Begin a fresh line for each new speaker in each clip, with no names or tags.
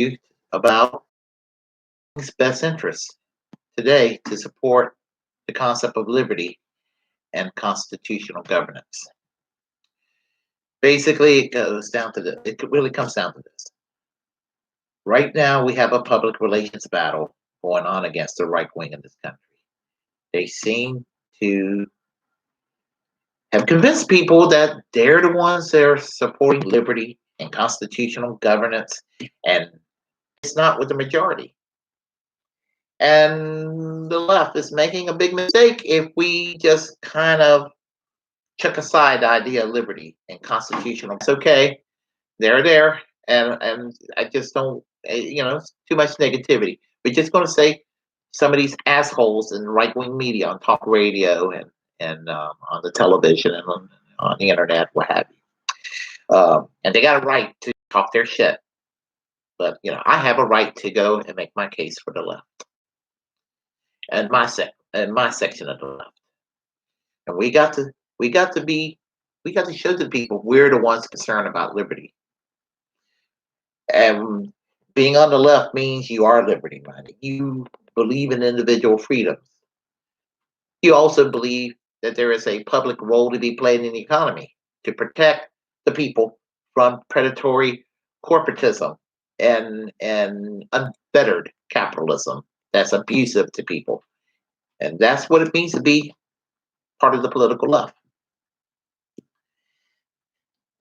you about its best interests today to support the concept of liberty and constitutional governance. Basically, it goes down to this. It really comes down to this. Right now, we have a public relations battle going on against the right wing in this country. They seem to have convinced people that they're the ones that are supporting liberty and constitutional governance, and it's not with the majority. And the left is making a big mistake if we just kind of chuck aside the idea of liberty and constitutional. It's okay, they're there, and I just don't, it's too much negativity. We're just going to say some of these assholes in right wing media on talk radio and on the television and on the internet, what have you. And they got a right to talk their shit, but I have a right to go and make my case for the left and my section of the left. And we got to show the people we're the ones concerned about liberty. And being on the left means you are liberty minded. You believe in individual freedoms. You also believe that there is a public role to be played in the economy to protect the people from predatory corporatism and unfettered capitalism that's abusive to people. And that's what it means to be part of the political left.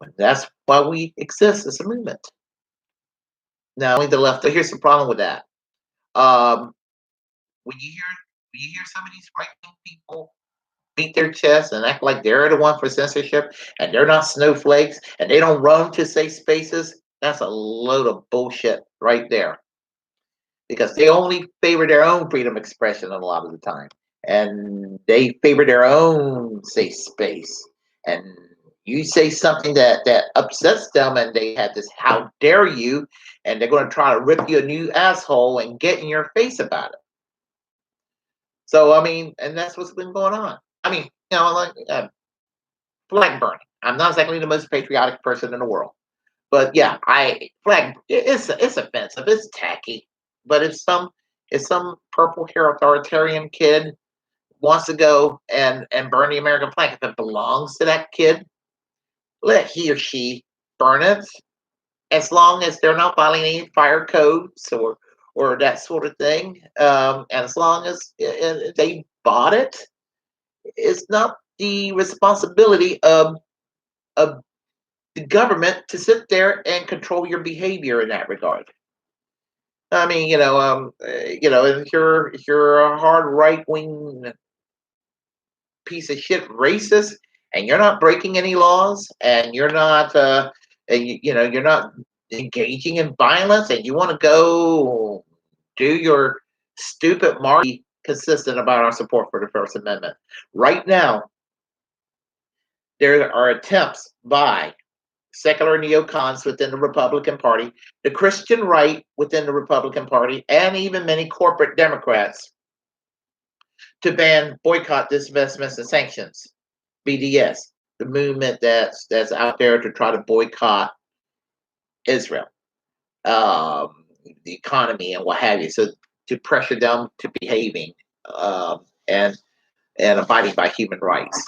And that's why we exist as a movement. Now, only the left. So here's the problem with that. Um, when you hear some of these right wing people beat their chest and act like they're the one for censorship and they're not snowflakes and they don't run to safe spaces, that's a load of bullshit right there. Because they only favor their own freedom of expression a lot of the time. And they favor their own safe space. And you say something that upsets them and they have this how dare you, and they're going to try to rip you a new asshole and get in your face about it. So I mean, and that's what's been going on. I mean, like flag burning. I'm not exactly the most patriotic person in the world, but yeah, I flag. It's offensive. It's tacky. But if some purple hair authoritarian kid wants to go and burn the American flag, if it belongs to that kid, let he or she burn it, as long as they're not violating any fire codes or that sort of thing. And as long as they bought it, it's not the responsibility of the government to sit there and control your behavior in that regard. I mean, if you're a hard right wing piece of shit racist, and you're not breaking any laws, and you're not, you're not engaging in violence, and you want to go do your stupid march, consistent about our support for the First Amendment. Right now, there are attempts by secular neocons within the Republican Party, the Christian right within the Republican Party, and even many corporate Democrats to ban boycott, divestments, and sanctions, BDS, the movement that's out there to try to boycott Israel, the economy, and what have you. So to pressure them to behaving and abiding by human rights.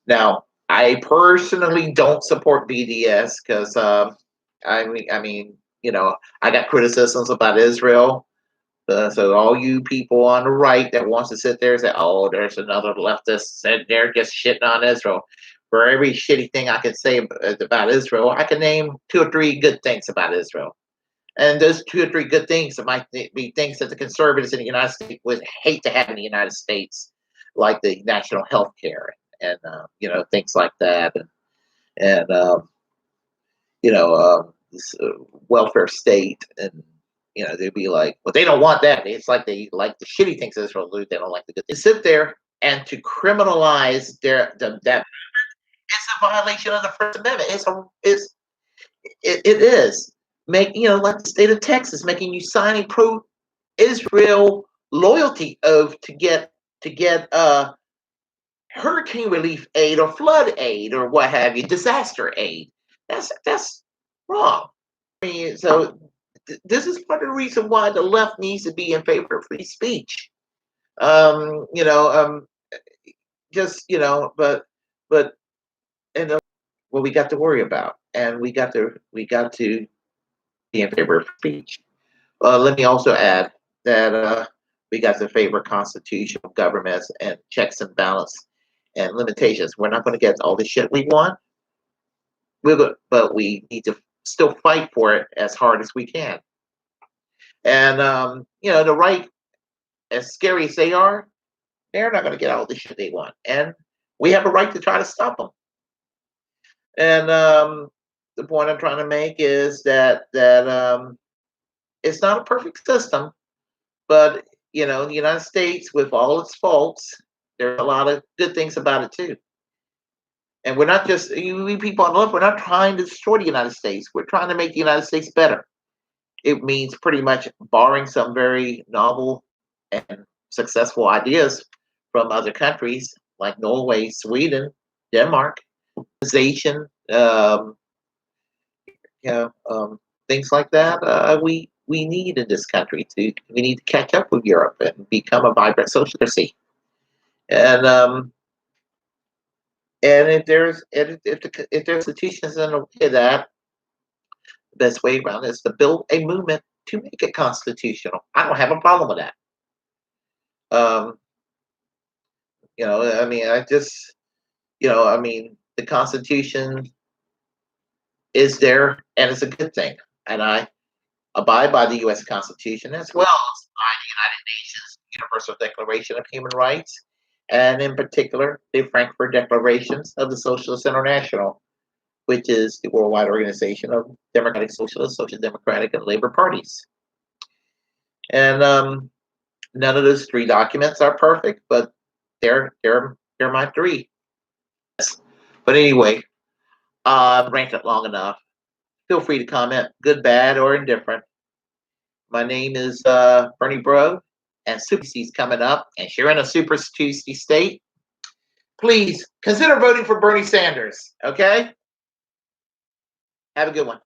Now, I personally don't support BDS because I got criticisms about Israel. So all you people on the right that wants to sit there and say, "Oh, there's another leftist said they're just shitting on Israel." For every shitty thing I can say about Israel, I can name 2 or 3 good things about Israel. And those 2 or 3 good things might be things that the conservatives in the United States would hate to have in the United States, like the national health care and things like that, and this welfare state, and they'd be like, well, they don't want that. It's like they like the shitty things Israel do. They don't like the good. They sit there and to criminalize that it's a violation of the First Amendment. It is like the state of Texas making you sign a pro-Israel loyalty oath to get hurricane relief aid or flood aid or what have you, disaster aid. That's wrong. I mean, so this is part of the reason why the left needs to be in favor of free speech. You know, just but and what we got to worry about, and we got to be in favor of speech. Let me also add that we got to favor constitutional governments and checks and balance and limitations. We're not going to get all the shit we want, but we need to still fight for it as hard as we can. And the right, as scary as they are, they're not going to get all the shit they want, and we have a right to try to stop them. And the point I'm trying to make is that it's not a perfect system, but the United States, with all its faults, there are a lot of good things about it too. And we're not just we people on the left. We're not trying to destroy the United States. We're trying to make the United States better. It means pretty much borrowing some very novel and successful ideas from other countries like Norway, Sweden, Denmark, organization, things like that. We need in this country we need to catch up with Europe and become a vibrant sociocracy. And if there's institutions in a way that the best way around is to build a movement to make it constitutional. I don't have a problem with that. Um, I mean, the Constitution is there, and it's a good thing. And I abide by the U.S. Constitution as well as by the United Nations Universal Declaration of Human Rights, and in particular, the Frankfurt Declarations of the Socialist International, which is the worldwide organization of democratic socialists, social democratic, and labor parties. And none of those three documents are perfect, but they're my three. But anyway, I've ranted long enough. Feel free to comment, good, bad, or indifferent. My name is Bernie Bro, and Super Tuesday's coming up, and if you're in a Super Tuesday state, please consider voting for Bernie Sanders. Okay? Have a good one.